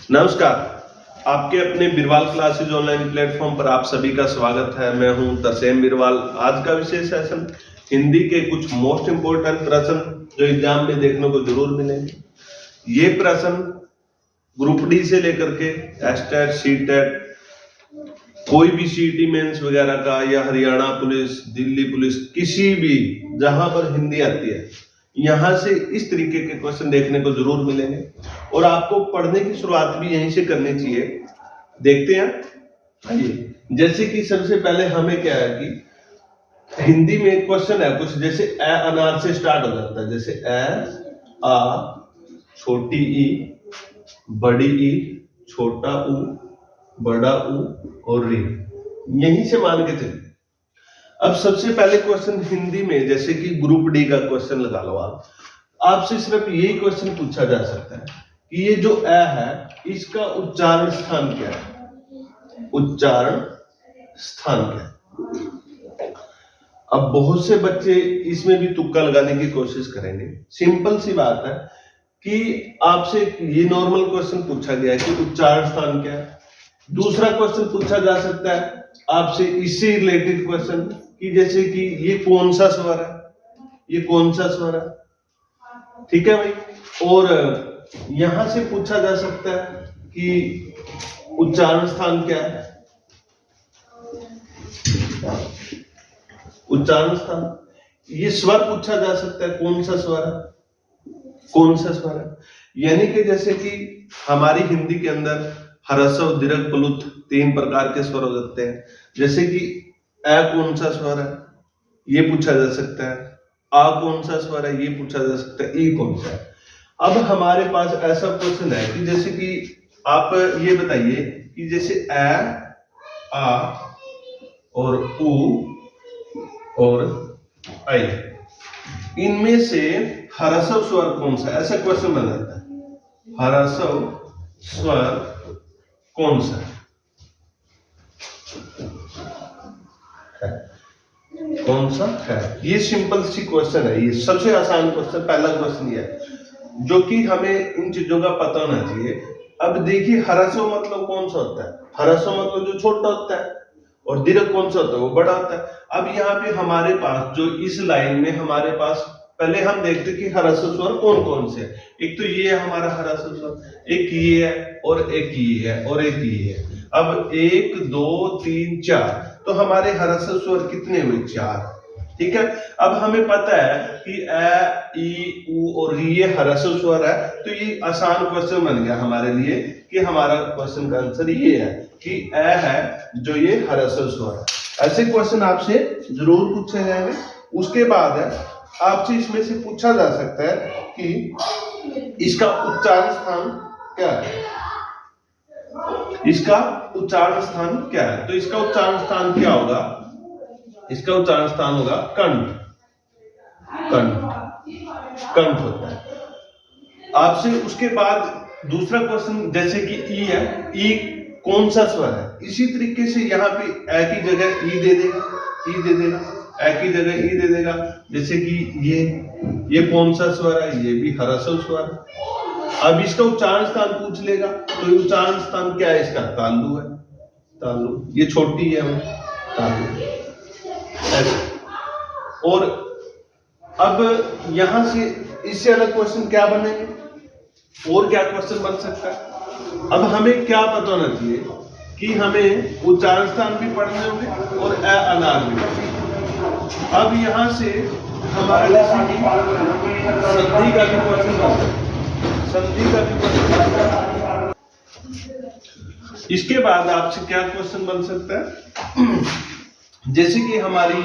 नमस्कार। आपके अपने बिरवाल क्लासेज ऑनलाइन प्लेटफॉर्म पर आप सभी का स्वागत है। मैं हूं तरसेम बिरवाल। आज का विशेष सेशन हिंदी के कुछ मोस्ट इंपोर्टेंट प्रश्न जो एग्जाम में देखने को जरूर मिलेंगे। ये प्रश्न ग्रुप डी से लेकर के एस्टेट, सीटेट, कोई भी सीटी मेंस वगैरह का या हरियाणा पुलिस, दिल्ली पुलिस, किसी भी जहां पर हिंदी आती है यहां से इस तरीके के क्वेश्चन देखने को जरूर मिलेंगे और आपको पढ़ने की शुरुआत भी यहीं से करनी चाहिए। देखते हैं। आइए, जैसे कि सबसे पहले हमें क्या है कि हिंदी में एक क्वेश्चन है कुछ जैसे ए अनार से स्टार्ट हो जाता है, जैसे ए आ, छोटी ई, बड़ी ई, छोटा ऊ, बड़ा ऊ और री, यहीं से मान के चलिए। अब सबसे पहले क्वेश्चन हिंदी में जैसे कि ग्रुप डी का क्वेश्चन लगा लो आप, आपसे सिर्फ यही क्वेश्चन पूछा जा सकता है कि ये जो ए है इसका उच्चारण स्थान क्या है, उच्चारण स्थान क्या है। अब बहुत से बच्चे इसमें भी तुक्का लगाने की कोशिश करेंगे। सिंपल सी बात है कि आपसे ये नॉर्मल क्वेश्चन पूछा गया है कि उच्चारण स्थान क्या है। दूसरा क्वेश्चन पूछा जा सकता है आपसे इससे रिलेटेड क्वेश्चन कि जैसे कि ये कौन सा स्वर है, ये कौन सा स्वर है, ठीक है भाई। और यहां से पूछा जा सकता है कि उच्चारण स्थान क्या है, उच्चारण स्थान, ये स्वर पूछा जा सकता है कौन सा स्वर है, कौन सा स्वर है। यानी कि जैसे कि हमारी हिंदी के अंदर ह्रस्व, दीर्घ, प्लुत 3 प्रकार के स्वर हो जाते हैं। जैसे कि ए कौन सा स्वर है ये पूछा जा सकता है, आ कौन सा स्वर है ये पूछा जा सकता है, ई कौन सा है। अब हमारे पास ऐसा क्वेश्चन है कि जैसे कि आप ये बताइए कि जैसे ए, आ और ऊ और आई, इनमें से ह्रस्व स्वर कौन सा है, ऐसा क्वेश्चन बन जाता है। ह्रस्व स्वर कौन सा है, कौन सा है। ये सिंपल सी क्वेश्चन है, ये सबसे आसान क्वेश्चन, पहला क्वेश्चन ये है जो कि हमें इन चीजों का पता होना चाहिए। अब देखिए ह्रस्व मतलब कौन सा होता है, ह्रस्व मतलब जो छोटा होता है, और दीर्घ कौन सा होता है वो बड़ा होता है। अब यहाँ पे हमारे पास जो इस लाइन में हमारे पास पहले हम देखते कि ह्रस्व स्वर कौन कौन से है। एक तो ये है हमारा ह्रस्व स्वर, एक ये है और एक ये है और एक ये है। अब 1 2 3 4, तो हमारे ह्रस्व स्वर कितने हुए, 4, ठीक है। अब हमें पता है कि ए, ई, ऊ और ये ह्रस्व स्वर है, तो ये आसान क्वेश्चन बन गया हमारे लिए कि हमारा क्वेश्चन का आंसर ये है कि ए है जो ये ह्रस्व स्वर है। ऐसे क्वेश्चन आपसे जरूर पूछे जाएंगे। उसके बाद है आपसे इसमें से पूछा जा सकता है कि इसका उच्चारण स्थान क्या है, इसका उच्चारण स्थान क्या है। तो इसका उच्चारण स्थान क्या होगा, इसका उच्चारण स्थान होगा कंठ, कंठ, कंठ होता है। आपसे उसके बाद दूसरा क्वेश्चन जैसे कि ई है, ई कौन सा स्वर है। इसी तरीके से यहाँ पे ए की जगह ई दे देगा, ई दे देगा, ए की जगह ई दे देगा। जैसे कि ये कौन सा स्वर है, ये भी ह्रस्व स्वर है। अब इसका उच्चारण स्थान पूछ लेगा, तो उच्चारण स्थान क्या है इसका, तालु है, तालु, ये छोटी है तालु। और अब यहां से इससे अलग क्वेश्चन क्या बनेंगे, और क्या क्वेश्चन बन सकता है। अब हमें क्या पता होना चाहिए कि हमें उच्चारण स्थान भी पढ़ने होंगे और ए अनार भी पढ़ने होंगे। अब यहां से हमारे संधि का भी क्वेश्चन बन सकता है, संधि का भी क्वेश्चन। इसके बाद आपसे क्या क्वेश्चन बन सकता है, जैसे कि हमारी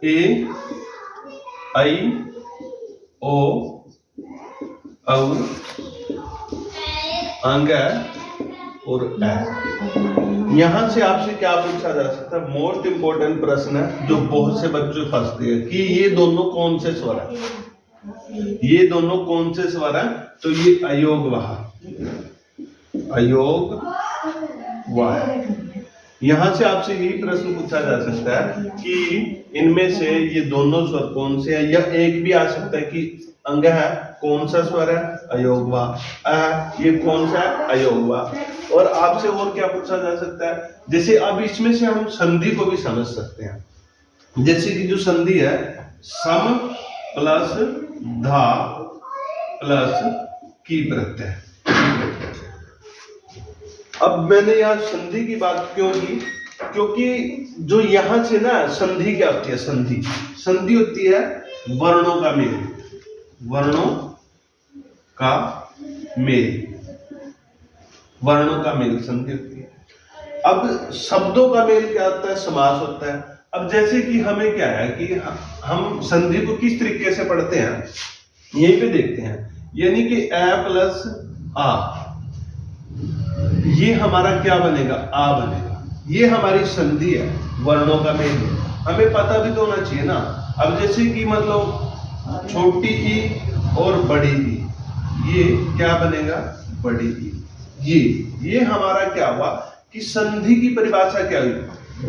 ए, आई, ओ, औ, अंग और ए। यहां से आपसे क्या पूछा जा सकता है, मोस्ट इंपोर्टेंट प्रश्न है जो बहुत से बच्चे फंसते हैं कि ये दोनों कौन से स्वर है, ये दोनों कौन से स्वर है। तो ये अयोग वाह, अयोग वाह। यहां से आपसे यही प्रश्न पूछा जा सकता है कि इनमें से ये दोनों स्वर कौन से हैं, या एक भी आ सकता है कि अंग है, कौन सा स्वर है? अयोगवा। ये कौन सा है? अयोगवा। और आपसे और क्या पूछा जा सकता है? जैसे अब इसमें से हम संधि को भी समझ सकते हैं। जैसे कि जो संधि है, सम प्लस धा प्लस की प्रत्यय। अब मैंने यहाँ संधि की बात क्यों की? क्योंकि जो यहां से ना संधि क्या होती है? संधि होती है वर्णों का मेल, वर्णों का मेल, वर्णों का मेल संधि होती है। अब शब्दों का मेल क्या होता है? समास होता है। अब जैसे कि हमें क्या है कि हम संधि को किस तरीके से पढ़ते हैं, यहीं पे देखते हैं। यानी कि ए प्लस आ, ये हमारा क्या बनेगा? आ बनेगा। ये हमारी संधि है, वर्णों का मेल है। हमें पता भी तो होना चाहिए ना। अब जैसे कि मतलब छोटी ई और बड़ी ई, ये क्या बनेगा? बड़ी ई। ये हमारा क्या हुआ कि संधि की परिभाषा क्या हुई?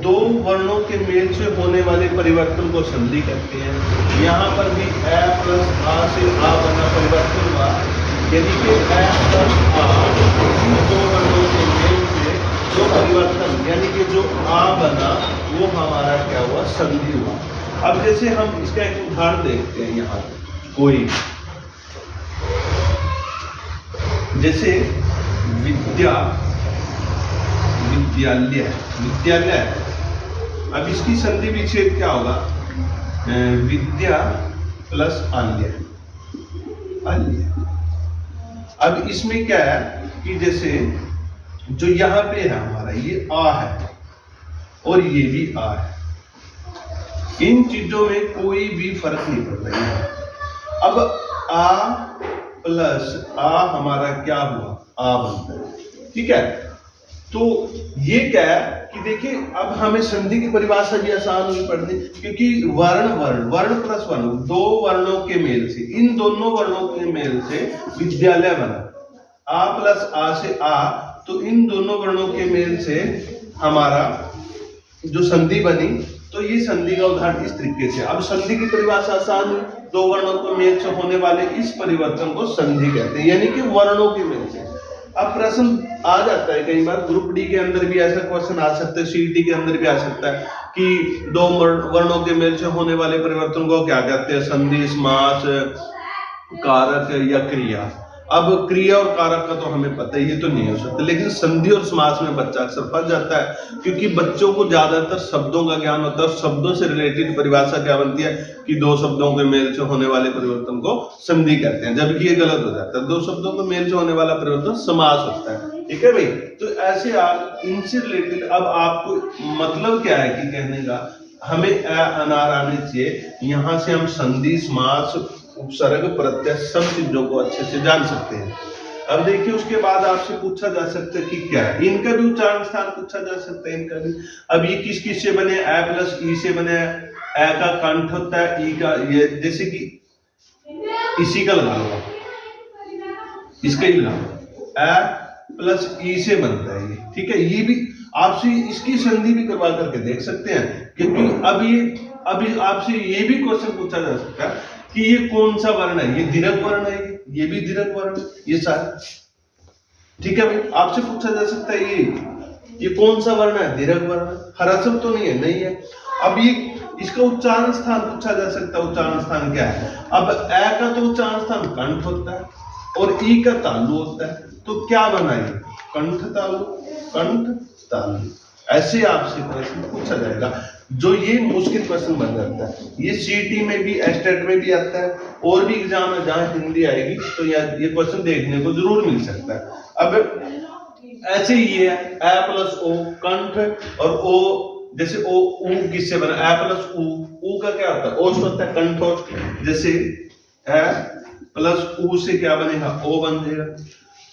दो वर्णों के मेल से होने वाले परिवर्तन को संधि कहते हैं। यहाँ पर भी ए प्लस आ से आ बना परिवर्तन हुआ, यानी कि ए प्लस आ, दो वर्णों के मेल से जो परिवर्तन, यानी कि जो आ बना, वो हमारा क्या हुआ? संधि हुआ। अब जैसे हम इसका एक उदाहरण देखते हैं यहाँ कोई, जैसे विद्या, विद्यालय। अब इसकी संधि विच्छेद क्या होगा? विद्या प्लस आल्य। अब इसमें क्या है कि जैसे जो यहाँ पे है हमारा, ये आ है और ये भी आ है। इन चीजों में कोई भी फर्क नहीं पड़ रहा है। अब आ प्लस आ हमारा क्या हुआ? आ बनता है। ठीक है, तो ये क्या है कि देखिए अब हमें संधि की परिभाषा भी आसान हुई पढ़नी, क्योंकि वर्ण प्लस वर्ण, दो वर्णों के मेल से, इन दोनों वर्णों के मेल से विद्यालय बना। आ प्लस आ से आ, तो इन दोनों वर्णों के मेल से हमारा जो संधि बनी, तो ये संधि का उदाहरण इस तरीके से। अब संधि की परिभाषा आसान हुई, दो वर्णों के मेल से होने वाले इस परिवर्तन को संधि कहते हैं, यानी कि वर्णों के मेल से। अब प्रश्न आ जाता है कई बार, ग्रुप डी के अंदर भी ऐसा क्वेश्चन आ सकता है, सीईटी के अंदर भी आ सकता है कि दो वर्णों के मेल से होने वाले परिवर्तन को क्या कहते हैं? संधि, समास, कारक या क्रिया। अब क्रिया और कारक का तो हमें पता ही, ये तो नहीं हो सकता, लेकिन संधि और समास में बच्चा अक्सर फंस जाता है, क्योंकि बच्चों को ज्यादातर शब्दों का ज्ञान होता है और शब्दों से रिलेटेड परिभाषा क्या बनती है कि दो शब्दों के मेल से होने वाले परिवर्तन को संधि कहते हैं, जबकि ये गलत हो जाता है। दो शब्दों के मेल से होने वाला परिवर्तन समास होता है। ठीक है भाई, तो ऐसे आप इनसे रिलेटेड, अब आपको मतलब क्या है कि कहने का, हमें अनार आने चाहिए, यहां से हम संधि, समास, उपसर्ग, प्रत्यय सब चीजों को अच्छे से जान सकते हैं। अब देखिए उसके बाद आपसे पूछा जा सकता है कि क्या है, इनका भी उच्चारण स्थान पूछा जा सकता है, इनका भी। अब ये किस किस से बने? ए प्लस ई से बने। ए का कंठ होता है, ई का, ये जैसे कि इसी का लगा लो, इसका ही लगा लो, ए प्लस ई से बनता है ये। ठीक है, ये भी आपसे इसकी संधि भी करवा करके देख सकते हैं, क्योंकि अभी आपसे ये भी क्वेश्चन पूछा जा सकता है कि ये कौन सा वर्ण है? ये दीर्घ वर्ण है, ये भी दीर्घ वर्ण, ये सारा। ठीक है भाई, आपसे पूछा जा सकता है ये कौन सा वर्ण है? दीर्घ वर्ण। ह्रस्व तो नहीं है, नहीं है। अब ये इसका उच्चारण स्थान पूछा जा सकता है, उच्चारण स्थान क्या है? अब ए का तो उच्चारण स्थान कंठ होता है और ई का तालु होता है, तो क्या बना ये? कंठ तालु, कंठ तालु। ऐसे आपसे प्रश्न पूछा जाएगा, जो ये मुश्किल क्वेश्चन बन जाता है। ये सीटी में भी, एस्टेट में भी आता है, और भी एग्जाम है जहां हिंदी आएगी तो ये क्वेश्चन देखने को जरूर मिल सकता है। अब ऐसे ही है, ए प्लस ओ कंठ, और ओ जैसे ओ ऊ किससे बना? ए प्लस ऊ का क्या होता है? ओष्ठ होता है, कंठोष्ठ। जैसे ए प्लस ऊ से क्या बनेगा? ओ बन जाएगा।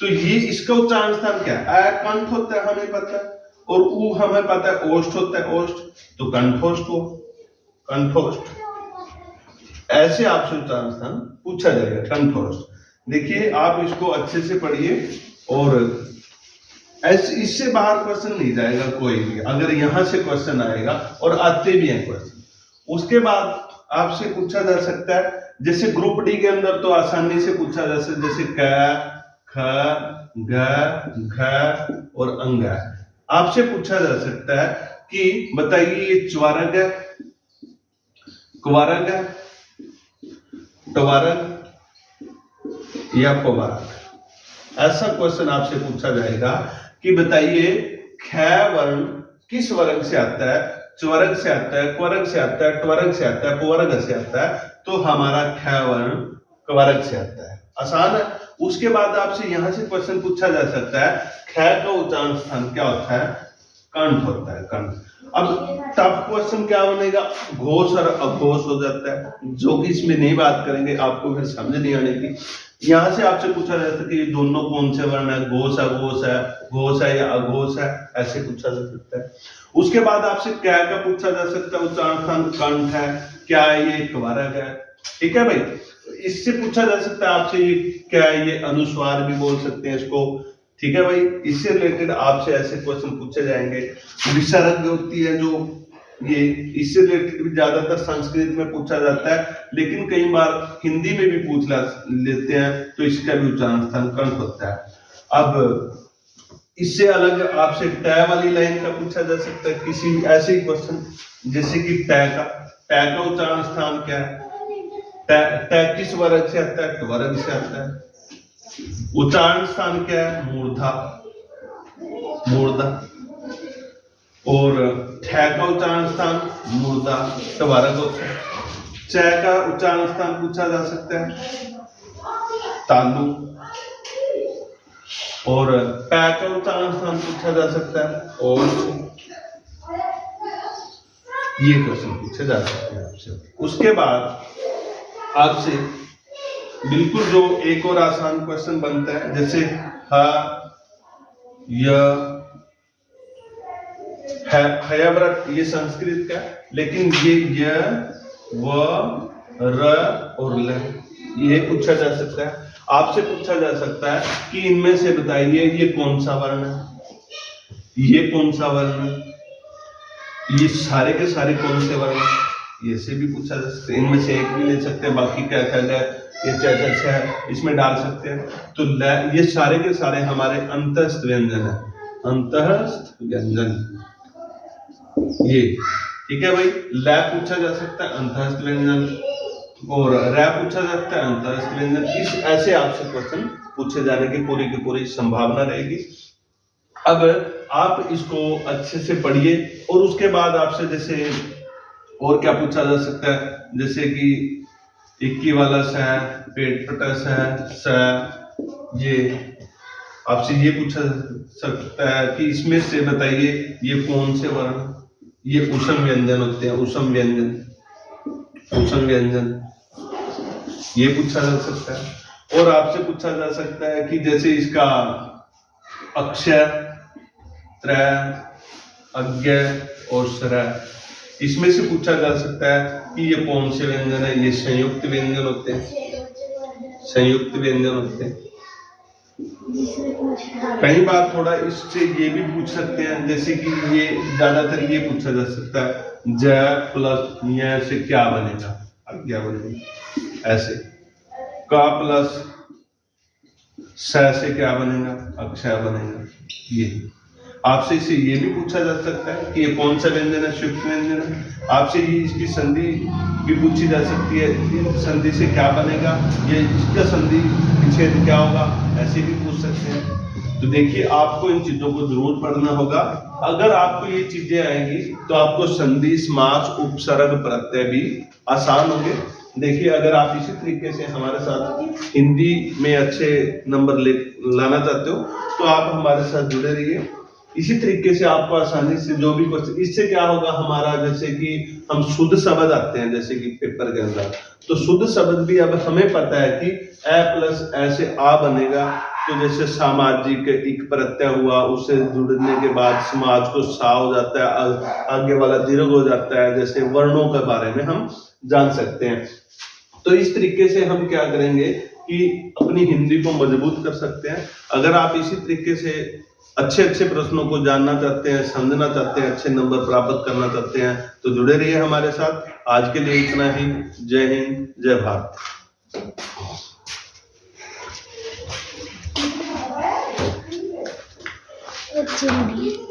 तो ये इसका उच्चारण स्थान क्या है? ए कंठ होता है, हमें पता है, और ऊ हमें पता है ओष्ठ होता है, ओष्ठ, तो कंठोष्ठ हो, कंठोष्ठ। ऐसे आपसे उच्चारण स्थान पूछा जाएगा, कंठोष्ठ। देखिए आप इसको अच्छे से पढ़िए, और ऐसे इससे बाहर क्वेश्चन नहीं जाएगा कोई भी। अगर यहां से क्वेश्चन आएगा, और आते भी हैं क्वेश्चन, उसके बाद आपसे पूछा जा सकता है जैसे ग्रुप डी के अंदर तो आसानी से पूछा जा सकता है, जैसे क, ख, ग, घ और अंग। आपसे पूछा जा सकता है कि बताइए ये च्वारक है, क्वारक है, टवारक या पवारक। ऐसा क्वेश्चन आपसे पूछा जाएगा कि बताइए ख वर्ण किस वर्ग से आता है, च्वरक से आता है, क्वरक से आता है, टवरक से आता है, पवर्ग से आता है। तो हमारा ख वर्ण क्वरक से आता है। आसान है। उसके बाद आपसे यहां से क्वेश्चन पूछा जा सकता है ख का उच्चारण स्थान क्या होता है, कंठ होता है, कंठ। अब टफ क्वेश्चन क्या बनेगा, घोष और अघोष हो जाता है, जो कि इसमें नहीं बात करेंगे, आपको फिर समझ नहीं आने की। यहां से आपसे पूछा जाता है कि दोनों कौन से वर्ण है, घोष अघोष है, घोष है या अघोष है, ऐसे पूछा जा सकता है। उसके बाद आपसे क्या का पूछा जा सकता है, उच्चारण स्थान कंठ है, क्या ये क्वारक है, ठीक है भाई। इससे पूछा जा सकता है आपसे ये क्या है, ये अनुस्वार भी बोल सकते हैं इसको, ठीक है भाई। इससे रिलेटेड आपसे ऐसे क्वेश्चन पूछे जाएंगे। विसर्ग होती है जो ये, इससे रिलेटेड भी ज्यादातर संस्कृत में पूछा जाता है, लेकिन कई बार हिंदी में भी पूछ लेते हैं, तो इसका भी उच्चारण स्थान कंठ होता है। अब इससे अलग आपसे टै वाली लाइन का पूछा जा सकता है, किसी ऐसे ही क्वेश्चन जैसे कि टै का उच्चारण स्थान क्या है, टै किस वर्ग से आता है, टवर्ग से आता है। उच्चारण स्थान क्या है, मूर्धा, मूर्धा। और ठ का उच्चारण स्थान मूर्धा, टवर्ग होता है। च का उच्चारण स्थान पूछा जा सकता है, तालु। और पै का उच्चारण स्थान पूछा जा सकता है, और ये क्वेश्चन पूछे जा सकते हैं आपसे। उसके बाद आपसे बिल्कुल जो एक और आसान क्वेश्चन बनता है, जैसे ह, य, हयव्रत, ये संस्कृत का, लेकिन ये य, व, र और ल, ये पूछा जा सकता है। आपसे पूछा जा सकता है कि इनमें से बताइए ये कौन सा वर्ण है, ये कौन सा वर्ण है, ये सारे के सारे कौन से वर्ण है, ये से भी पूछा जा सकता है। इनमें से एक भी ले सकते हैं, बाकी क्या क्या है, ये च है, इसमें डाल सकते हैं। तो ये सारे के सारे हमारे अंतस्थ व्यंजन है, अंतस्थ व्यंजन, ये ठीक है भाई। ल पूछा जा सकता है, अंतस्थ व्यंजन, और र पूछा जा सकता है, अंतस्थ व्यंजन। इस ऐसे आपसे क्वेश्चन पूछे जाने की पूरी संभावना रहेगी। अब आप इसको अच्छे से पढ़िए, और उसके बाद आपसे जैसे और क्या पूछा जा सकता है, जैसे कि इक्की वाला स है, पेट पटस है, स, ये आपसे ये पूछा सकता है कि इसमें से बताइए ये कौन से वर्ण, ये ऊष्म व्यंजन होते हैं, ऊष्म व्यंजन, ऊष्म व्यंजन, ये पूछा जा सकता है। और आपसे पूछा जा सकता है कि जैसे इसका अक्षय, त्रय, अज्ञ और सरय, इसमें से पूछा जा सकता है कि ये कौन से व्यंजन है, ये संयुक्त व्यंजन होते हैं, संयुक्त व्यंजन होते हैं। कई बार थोड़ा इससे ये भी पूछ सकते हैं, जैसे कि ये ज्यादातर ये पूछा जा सकता है, ज प्लस य से क्या बनेगा, अज्ञा बनेगा, ऐसे का प्लस स से क्या बनेगा, अक्षय बनेगा। ये आपसे इसे ये भी पूछा जा सकता है कि ये कौन सा व्यंजन है, संयुक्त व्यंजन है। आपसे ये इसकी संधि भी पूछी जा सकती है, इन संधि से क्या बनेगा, ये इसका संधि विच्छेद क्या होगा, ऐसे भी पूछ सकते हैं। तो देखिए आपको इन चीजों को जरूर पढ़ना होगा। अगर आपको ये चीजें आएंगी तो आपको संधि, समास, उपसर्ग, प्रत्यय भी आसान होंगे। देखिए अगर आप इसी तरीके से हमारे साथ हिंदी में अच्छे नंबर लाना चाहते हो तो आप हमारे साथ जुड़े रहिए। इसी तरीके से आपको आसानी से जो भी क्वेश्चन, इससे क्या होगा हमारा, जैसे कि हम शुद्ध शब्द आते हैं जैसे कि पेपर के अंदर, तो शुद्ध शब्द भी अब हमें पता है कि ए प्लस ऐसे आ बनेगा। तो जैसे सामाजिक एक प्रत्यय हुआ, उससे जुड़ने के बाद समाज को सा हो जाता है, आगे वाला दीर्घ हो जाता है। जैसे वर्णों के बारे में हम जान सकते हैं। तो इस तरीके से हम क्या करेंगे कि अपनी हिंदी को मजबूत कर सकते हैं। अगर आप इसी तरीके से अच्छे प्रश्नों को जानना चाहते हैं, समझना चाहते हैं, अच्छे नंबर प्राप्त करना चाहते हैं तो जुड़े रहिए हमारे साथ। आज के लिए इतना ही। जय हिंद, जय भारत। अच्छी नहीं है।